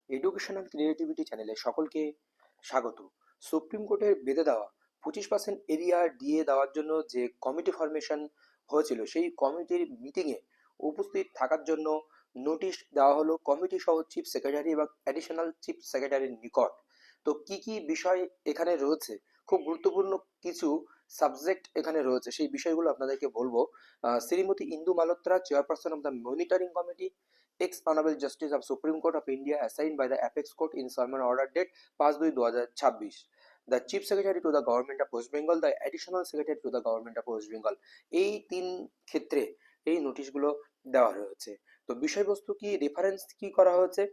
Educational creativity চ্যানেলে সকলকে স্বাগত। সুপ্রিম কোর্টের বেঁধে দেওয়া 25% এরিয়া দিয়ে দেওয়ার জন্য যে কমিটি ফরমেশন হয়েছিল, সেই কমিটির মিটিংয়ে উপস্থিত থাকার জন্য নোটিশ দেওয়া হলো কমিটি সহ চিফ সেক্রেটারি এবং অ্যাডিশনাল চিফ সেক্রেটারির নিকট। তো কি কি বিষয় এখানে রয়েছে, খুব গুরুত্বপূর্ণ কিছু সাবজেক্ট এখানে রয়েছে, সেই বিষয়গুলো আপনাদেরকে বলবো। Shrimati Indu Malhotra, chairperson of the monitoring committee, ex honorable justice of Supreme Court of India, assigned by the apex court in Salman order date 5/2/2026, the chief secretary to the government of West Bengal, the additional secretary to the government of West Bengal, এই তিন ক্ষেত্রে এই নোটিশগুলো দেওয়া হয়েছে। তো বিষয়বস্তু কি, reference কি করা হয়েছে?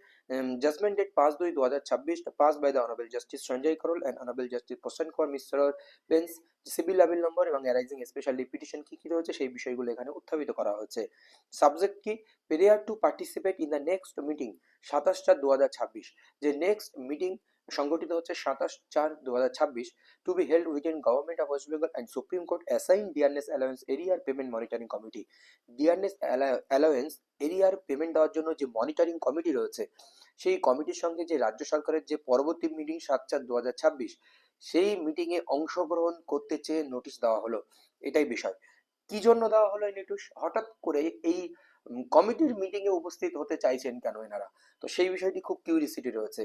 Judgement date 5/2/2026 pass by the honourable justice Sanjay Karol and honourable justice Prashant Kumar Mishra bench, civil appeal number এবং অ্যারাইজিং স্পেশালি পিটিশন কি কি রয়েছে সেই বিষয়গুলো এখানে উত্থাপিত করা হয়েছে। সাবজেক্ট কি? Prayer to participate in the next meeting 27/4/2026, যে নেক্সট মিটিং সংগঠিত হচ্ছে 27/4/2026, to be held within government of West Bengal and supreme court assign DRS allowance arrear payment monitoring committee. DRS allowance arrear payment দেওয়ার জন্য যে মনিটরিং কমিটি রয়েছে, সেই কমিটির সঙ্গে যে রাজ্য সরকারের যে পরবর্তী মিটিং 7/4/2026, সেই মিটিংয়ে অংশগ্রহণ করতে চেয়ে নোটিশ দেওয়া হলো। এটাই বিষয়। কি জন্য দেওয়া হলো এই নোটিশ? হঠাৎ করে এই কমিটির মিটিং এ উপস্থিত হতে চাইছেন কেন এনারা? তো সেই বিষয়টি খুব কিউরিসিটি রয়েছে।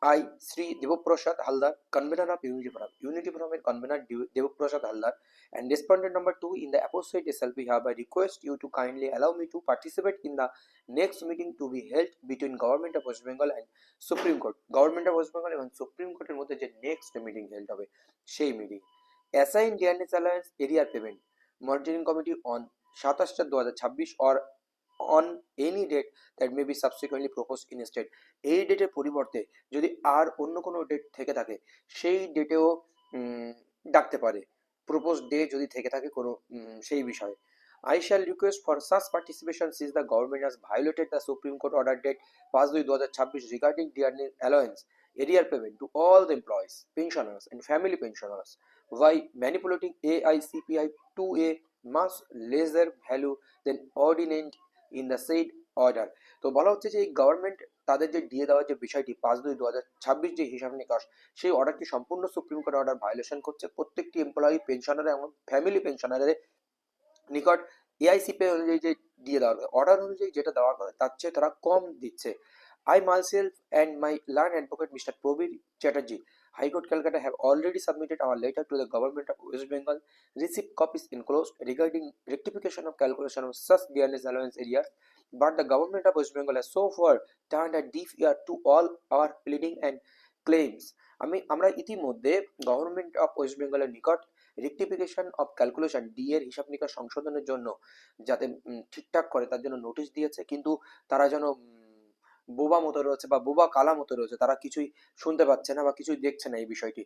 I, Sri Devaprasad Haldar, convener of Unity Forum. Unity Forum এর convener Devaprasad Haldar and respondent number 2 in the apostate SLP hereby request you to kindly allow me to participate in the next meeting to be held between Government of West Bengal and Supreme Court. Government of West Bengal এবং Supreme Court এর মধ্যে যে next meeting held হবে, সেই meeting. Assign DNS Alliance Area Payment Monitoring Committee on 27/2026 or on any date that may be subsequently proposed in state. এই ডেটের পরিবর্তে যদি আর অন্য কোনো ডেট থেকে থাকে, সেই ডেটেও ডাকতে পারে, প্রপোজ ডে যদি থেকে থাকে কোনো সেই বিষয়ে। I shall request for such participation since the government has violated the Supreme Court order date 5/2/2026 regarding DRN allowance area payment to all the employees, pensioners and family pensioners by manipulating AICPI to a much lesser value than ordinate in the said order. তো বলা হচ্ছে যে এই government তাদের যে দিয়ে দেওয়ার যে বিষয়টি 5/2/2026 যে হিসাব নিকাশ, সেই অর্ডারটি সম্পূর্ণ সুপ্রিম কোর্ট অর্ডার ভায়োলেশন করছে। প্রত্যেকটি এমপ্লয়ি, পেনশনার এবং ফ্যামিলি পেনশনারের নিকট এআইসিপি অনুযায়ী যে দিয়ে দেওয়ার অর্ডার অনুযায়ী যেটা দেওয়ার কথা, তার চেয়ে তারা কম দিচ্ছে। I myself and my learned advocate Mr. Probir Chatterjee, High Court Calcutta, have already submitted our letter to the government of West Bengal, received copies enclosed regarding rectification of calculation of such DNS allowance areas, but the government of West Bengal has so far turned a deaf ear to all our pleading and claims. আমরা ইতিমধ্যে government of West বেঙ্গলের নিকট rectification of calculation D এর হিসাব নিকাশ সংশোধনের জন্য যাতে ঠিকঠাক করে তার জন্য নোটিশ দিয়েছে, কিন্তু তারা যেন বোবা মতো রয়েছে বা বোবা কালা মতো রয়েছে, তারা কিছুই শুনতে পাচ্ছে না বা কিছুই দেখছে না এই বিষয়টি।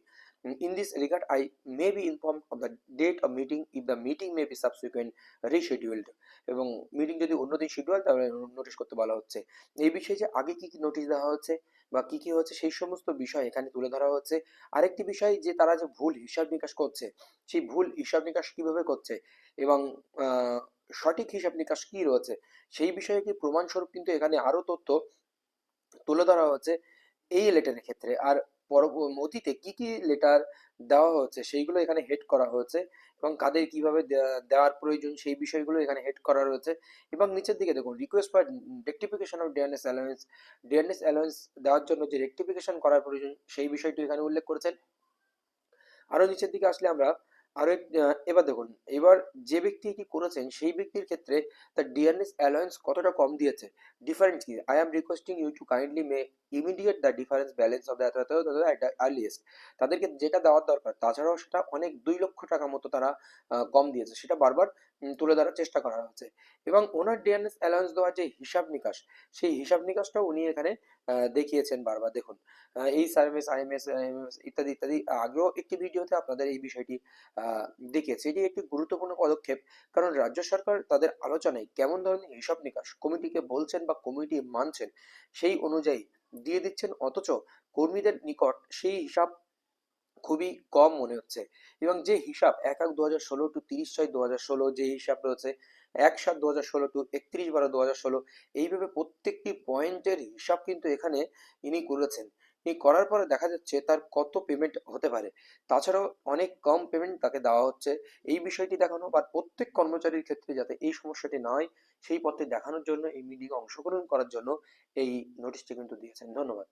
In this regard I may be inform of the date of meeting if the meeting may be subsequent rescheduled, এবং মিটিং যদি অন্যদিন শিডিউল তাহলে নোটিশ করতে বলা হচ্ছে। এই বিষয়ে যে আগে কি কি নোটিশ দেওয়া হচ্ছে বা কি কি হচ্ছে সেই সমস্ত বিষয় এখানে তুলে ধরা হচ্ছে। আরেকটি বিষয় যে তারা যে ভুল হিসাব নিকাশ করছে, সেই ভুল হিসাব নিকাশ কিভাবে করছে এবং সঠিক হিসাব নিকাশ কি রয়েছে, সেই বিষয়ে কি প্রমাণস্বরূপ কিন্তু এখানে আরো তথ্য তুলে ধরা হচ্ছে এই লেটারের ক্ষেত্রে। আর অতীতে কি কি লেটার দেওয়া হচ্ছে সেইগুলো এখানে হেড করা হয়েছে এবং কাদের কিভাবে দেওয়ার প্রয়োজন সেই বিষয়গুলো এখানে হেড করা রয়েছে। এবং নিচের দিকে দেখুন, request for rectification of DNS allowance, DNS allowance দেওয়ার জন্য যে রেকটিফিকেশন করার প্রয়োজন সেই বিষয়টি এখানে উল্লেখ করেছেন। আরো নিচের দিকে আসলে আমরা আরো এবার দেখুন, এবার যে ব্যক্তি কি করেছেন সেই ব্যক্তির ক্ষেত্রে তার ডিআরএস অ্যালাউন্স কতটা কম দিয়েছে, ডিফারেন্স কি। I am requesting you to kindly make immediate the difference balance of the earliest. তাদেরকে যেটা দেওয়ার দরকার তাছাড়াও সেটা অনেক 2 লক্ষ টাকা মতো তারা কম দিয়েছে, সেটা বারবার তুলে ধরার চেষ্টা করা হচ্ছে। এবং ওনার ডিআরএস অ্যালাউন্স দেওয়ার যে হিসাব নিকাশ, সেই হিসাব নিকাশটাও উনি এখানে দেখিয়েছেন বারবার। দেখুন, এই সার্ভিস আইএমএস ইত্যাদি ইত্যাদি আগেও একটি ভিডিওতে আপনাদের এই বিষয়টি দেখিয়েছে। এটি একটি গুরুত্বপূর্ণ পদক্ষেপ, কারণ রাজ্য সরকার তাদের আলোচনায় কেমন ধরনের হিসাব নিকাশ কমিটিকে বলছেন বা কমিটি মানছেন সেই অনুযায়ী দিয়ে দিচ্ছেন, অথচ কর্মীদের নিকট সেই হিসাব খুবই কম মনে হচ্ছে। এবং যে হিসাব 1/2016 টু 30/6/2016 যে হিসাব রয়েছে, 1/7/2016 টু 31/12/2016, এইভাবে প্রত্যেকটি পয়েন্টের হিসাব কিন্তু এখানে ইনি করেছেন। ইনি করার পরে দেখা যাচ্ছে তার কত পেমেন্ট হতে পারে। তাছাড়াও অনেক কম পেমেন্ট তাকে দেওয়া হচ্ছে, এই বিষয়টি দেখানো বা প্রত্যেক কর্মচারীর ক্ষেত্রে যাতে এই সমস্যাটি না হয় সেই পথে দেখানোর জন্য এই মিটিংয়ে অংশগ্রহণ করার জন্য এই নোটিশটি কিন্তু দিয়েছেন। ধন্যবাদ।